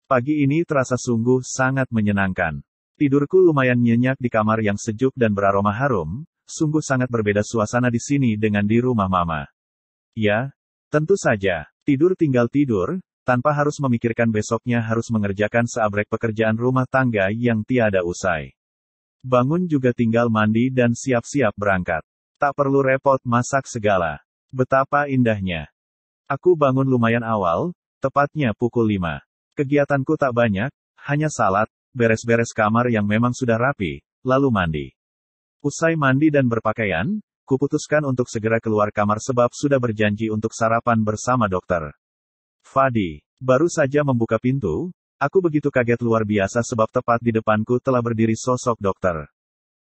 Pagi ini terasa sungguh sangat menyenangkan. Tidurku lumayan nyenyak di kamar yang sejuk dan beraroma harum, sungguh sangat berbeda suasana di sini dengan di rumah mama. Ya, tentu saja, tidur tinggal tidur, tanpa harus memikirkan besoknya harus mengerjakan seabrek pekerjaan rumah tangga yang tiada usai. Bangun juga tinggal mandi dan siap-siap berangkat. Tak perlu repot masak segala. Betapa indahnya. Aku bangun lumayan awal, tepatnya pukul 5. Kegiatanku tak banyak, hanya salat, beres-beres kamar yang memang sudah rapi, lalu mandi. Usai mandi dan berpakaian, kuputuskan untuk segera keluar kamar sebab sudah berjanji untuk sarapan bersama dokter Fadi. Baru saja membuka pintu, aku begitu kaget luar biasa sebab tepat di depanku telah berdiri sosok dokter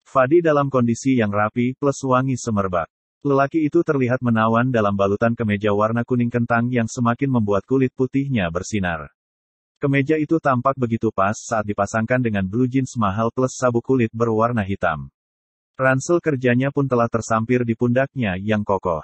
Fadi dalam kondisi yang rapi plus wangi semerbak. Lelaki itu terlihat menawan dalam balutan kemeja warna kuning kentang yang semakin membuat kulit putihnya bersinar. Kemeja itu tampak begitu pas saat dipasangkan dengan blue jeans mahal plus sabuk kulit berwarna hitam. Ransel kerjanya pun telah tersampir di pundaknya yang kokoh.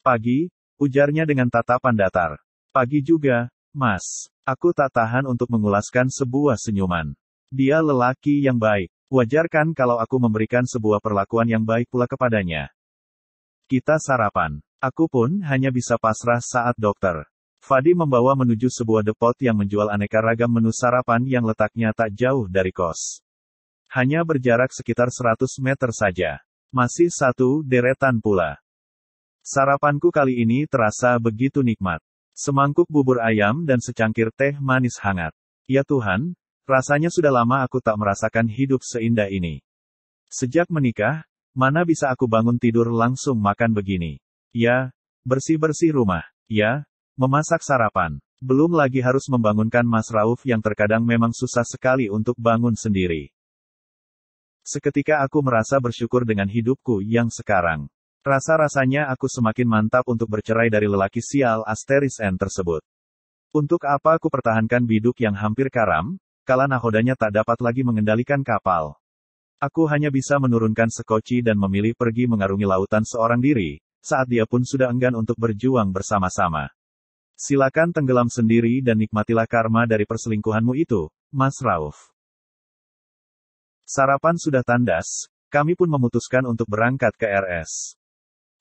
Pagi, ujarnya dengan tatapan datar. Pagi juga, Mas. Aku tak tahan untuk mengulaskan sebuah senyuman. Dia lelaki yang baik. Wajar kan kalau aku memberikan sebuah perlakuan yang baik pula kepadanya. Kita sarapan. Aku pun hanya bisa pasrah saat dokter Fadi membawa menuju sebuah depot yang menjual aneka ragam menu sarapan yang letaknya tak jauh dari kos. Hanya berjarak sekitar 100 meter saja. Masih satu deretan pula. Sarapanku kali ini terasa begitu nikmat. Semangkuk bubur ayam dan secangkir teh manis hangat. Ya Tuhan, rasanya sudah lama aku tak merasakan hidup seindah ini. Sejak menikah, mana bisa aku bangun tidur langsung makan begini. Ya, bersih-bersih rumah. Ya, memasak sarapan. Belum lagi harus membangunkan Mas Rauf yang terkadang memang susah sekali untuk bangun sendiri. Seketika aku merasa bersyukur dengan hidupku yang sekarang. Rasa-rasanya aku semakin mantap untuk bercerai dari lelaki sial Asteris N tersebut. Untuk apa aku pertahankan biduk yang hampir karam, kala nahodanya tak dapat lagi mengendalikan kapal. Aku hanya bisa menurunkan sekoci dan memilih pergi mengarungi lautan seorang diri, saat dia pun sudah enggan untuk berjuang bersama-sama. Silakan tenggelam sendiri dan nikmatilah karma dari perselingkuhanmu itu, Mas Rauf. Sarapan sudah tandas, kami pun memutuskan untuk berangkat ke RS.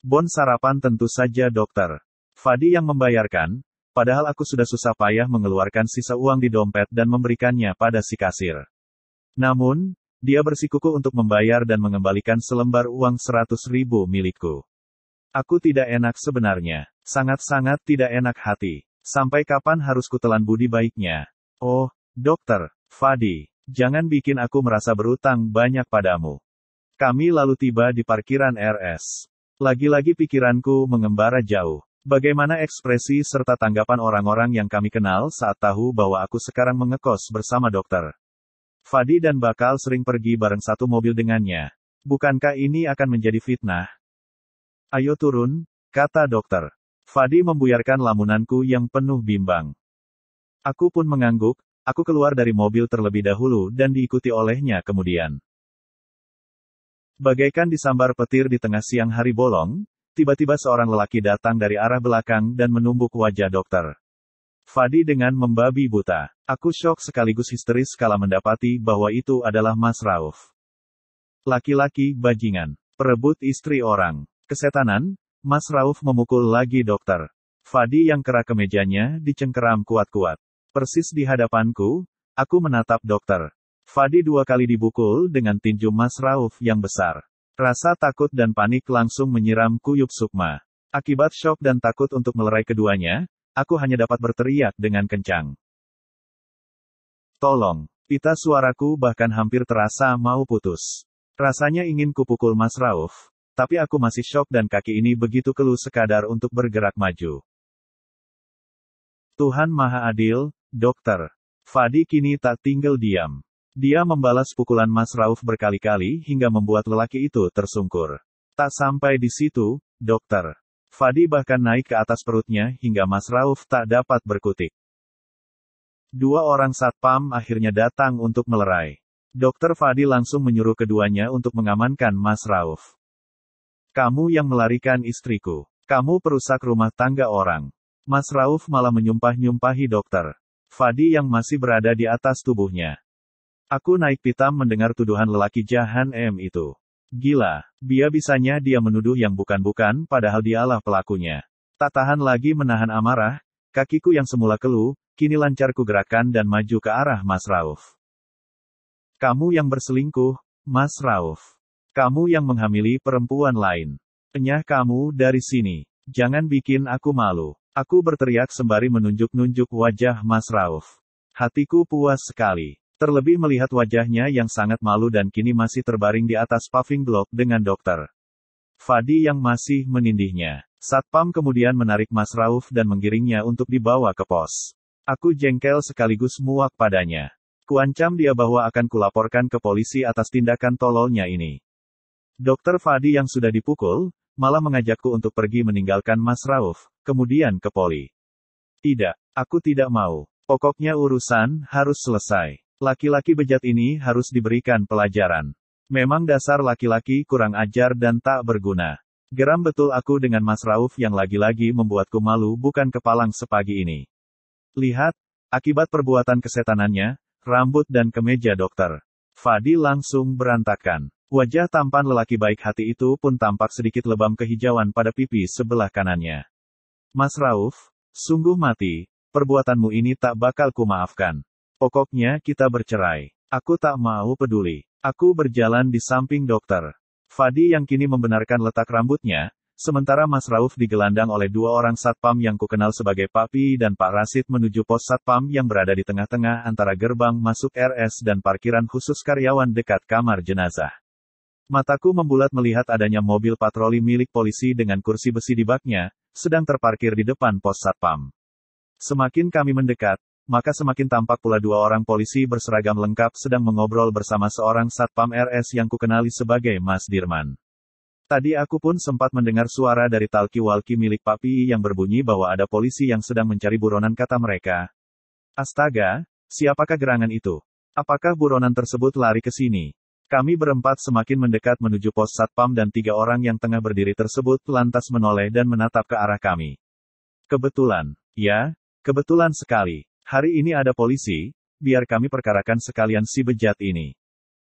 Bon sarapan tentu saja dokter Fadi yang membayarkan, padahal aku sudah susah payah mengeluarkan sisa uang di dompet dan memberikannya pada si kasir. Namun, dia bersikukuh untuk membayar dan mengembalikan selembar uang 100.000 milikku. Aku tidak enak sebenarnya. Sangat-sangat tidak enak hati. Sampai kapan harus kutelan budi baiknya? Oh, dokter Fadi, jangan bikin aku merasa berutang banyak padamu. Kami lalu tiba di parkiran RS. Lagi-lagi pikiranku mengembara jauh. Bagaimana ekspresi serta tanggapan orang-orang yang kami kenal saat tahu bahwa aku sekarang mengekos bersama dokter Fadi dan bakal sering pergi bareng satu mobil dengannya. Bukankah ini akan menjadi fitnah? Ayo turun, kata dokter Fadi membuyarkan lamunanku yang penuh bimbang. Aku pun mengangguk, aku keluar dari mobil terlebih dahulu dan diikuti olehnya kemudian. Bagaikan disambar petir di tengah siang hari bolong, tiba-tiba seorang lelaki datang dari arah belakang dan menumbuk wajah dokter Fadi dengan membabi buta. Aku syok sekaligus histeris kala mendapati bahwa itu adalah Mas Rauf. Laki-laki bajingan, perebut istri orang. Kesetanan, Mas Rauf memukul lagi dokter Fadi yang kerak kemejanya dicengkeram kuat-kuat. Persis di hadapanku, aku menatap dokter Fadi 2 kali dibukul dengan tinju Mas Rauf yang besar. Rasa takut dan panik langsung menyiram Kuyup Sukma. Akibat syok dan takut untuk melerai keduanya, aku hanya dapat berteriak dengan kencang. Tolong, pita suaraku bahkan hampir terasa mau putus. Rasanya ingin kupukul Mas Rauf. Tapi aku masih syok dan kaki ini begitu keluh sekadar untuk bergerak maju. Tuhan Maha Adil, dokter Fadi kini tak tinggal diam. Dia membalas pukulan Mas Rauf berkali-kali hingga membuat lelaki itu tersungkur. Tak sampai di situ, dokter Fadi bahkan naik ke atas perutnya hingga Mas Rauf tak dapat berkutik. 2 orang satpam akhirnya datang untuk melerai. Dokter Fadi langsung menyuruh keduanya untuk mengamankan Mas Rauf. Kamu yang melarikan istriku. Kamu perusak rumah tangga orang. Mas Rauf malah menyumpah-nyumpahi dokter Fadi yang masih berada di atas tubuhnya. Aku naik pitam mendengar tuduhan lelaki Jahan itu. Gila, bisa-bisanya dia menuduh yang bukan-bukan padahal dialah pelakunya. Tak tahan lagi menahan amarah, kakiku yang semula keluh, kini lancar kugerakkan dan maju ke arah Mas Rauf. Kamu yang berselingkuh, Mas Rauf. Kamu yang menghamili perempuan lain. Enyah kamu dari sini. Jangan bikin aku malu. Aku berteriak sembari menunjuk-nunjuk wajah Mas Rauf. Hatiku puas sekali. Terlebih melihat wajahnya yang sangat malu dan kini masih terbaring di atas paving block dengan dokter Fadi yang masih menindihnya. Satpam kemudian menarik Mas Rauf dan menggiringnya untuk dibawa ke pos. Aku jengkel sekaligus muak padanya. Kuancam dia bahwa akan kulaporkan ke polisi atas tindakan tololnya ini. Dokter Fadi yang sudah dipukul, malah mengajakku untuk pergi meninggalkan Mas Rauf, kemudian ke poli. Tidak, aku tidak mau. Pokoknya urusan harus selesai. Laki-laki bejat ini harus diberikan pelajaran. Memang dasar laki-laki kurang ajar dan tak berguna. Geram betul aku dengan Mas Rauf yang lagi-lagi membuatku malu bukan kepalang sepagi ini. Lihat, akibat perbuatan kesetanannya, rambut dan kemeja dokter Fadi langsung berantakan. Wajah tampan lelaki baik hati itu pun tampak sedikit lebam kehijauan pada pipi sebelah kanannya. Mas Rauf, sungguh mati, perbuatanmu ini tak bakal kumaafkan. Pokoknya kita bercerai. Aku tak mau peduli. Aku berjalan di samping dokter Fadi yang kini membenarkan letak rambutnya, sementara Mas Rauf digelandang oleh dua orang satpam yang kukenal sebagai Pak Pi dan Pak Rasid menuju pos satpam yang berada di tengah-tengah antara gerbang masuk RS dan parkiran khusus karyawan dekat kamar jenazah. Mataku membulat melihat adanya mobil patroli milik polisi dengan kursi besi di baknya, sedang terparkir di depan pos satpam. Semakin kami mendekat, maka semakin tampak pula dua orang polisi berseragam lengkap sedang mengobrol bersama seorang satpam RS yang kukenali sebagai Mas Dirman. Tadi aku pun sempat mendengar suara dari talkie-walkie milik Pak Pi yang berbunyi bahwa ada polisi yang sedang mencari buronan kata mereka. Astaga, siapakah gerangan itu? Apakah buronan tersebut lari ke sini? Kami berempat semakin mendekat menuju pos satpam dan tiga orang yang tengah berdiri tersebut lantas menoleh dan menatap ke arah kami. Kebetulan, ya, kebetulan sekali. Hari ini ada polisi, biar kami perkarakan sekalian si bejat ini.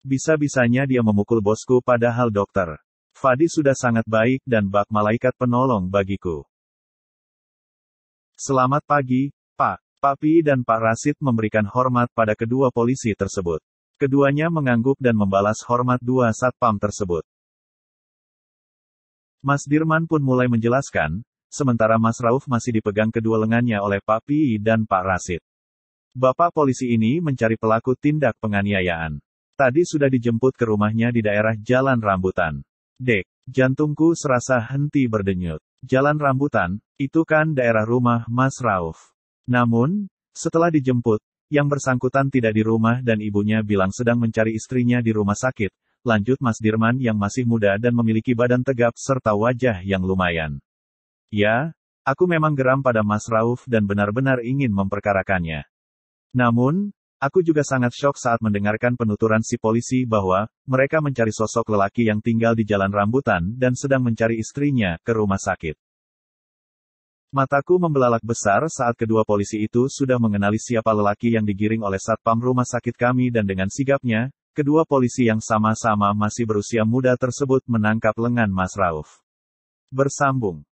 Bisa-bisanya dia memukul bosku padahal dokter Fadi sudah sangat baik dan bak malaikat penolong bagiku. Selamat pagi, Pak. Pak Pi dan Pak Rasid memberikan hormat pada kedua polisi tersebut. Keduanya mengangguk dan membalas hormat dua satpam tersebut. Mas Dirman pun mulai menjelaskan, sementara Mas Rauf masih dipegang kedua lengannya oleh Pak Pi dan Pak Rasid. Bapak polisi ini mencari pelaku tindak penganiayaan. Tadi sudah dijemput ke rumahnya di daerah Jalan Rambutan. Dek, jantungku serasa henti berdenyut. Jalan Rambutan, itu kan daerah rumah Mas Rauf. Namun, setelah dijemput, yang bersangkutan tidak di rumah dan ibunya bilang sedang mencari istrinya di rumah sakit, lanjut Mas Dirman yang masih muda dan memiliki badan tegap serta wajah yang lumayan. Ya, aku memang geram pada Mas Rauf dan benar-benar ingin memperkarakannya. Namun, aku juga sangat syok saat mendengarkan penuturan si polisi bahwa mereka mencari sosok lelaki yang tinggal di Jalan Rambutan dan sedang mencari istrinya ke rumah sakit. Mataku membelalak besar saat kedua polisi itu sudah mengenali siapa lelaki yang digiring oleh satpam rumah sakit kami dan dengan sigapnya, kedua polisi yang sama-sama masih berusia muda tersebut menangkap lengan Mas Rauf. Bersambung.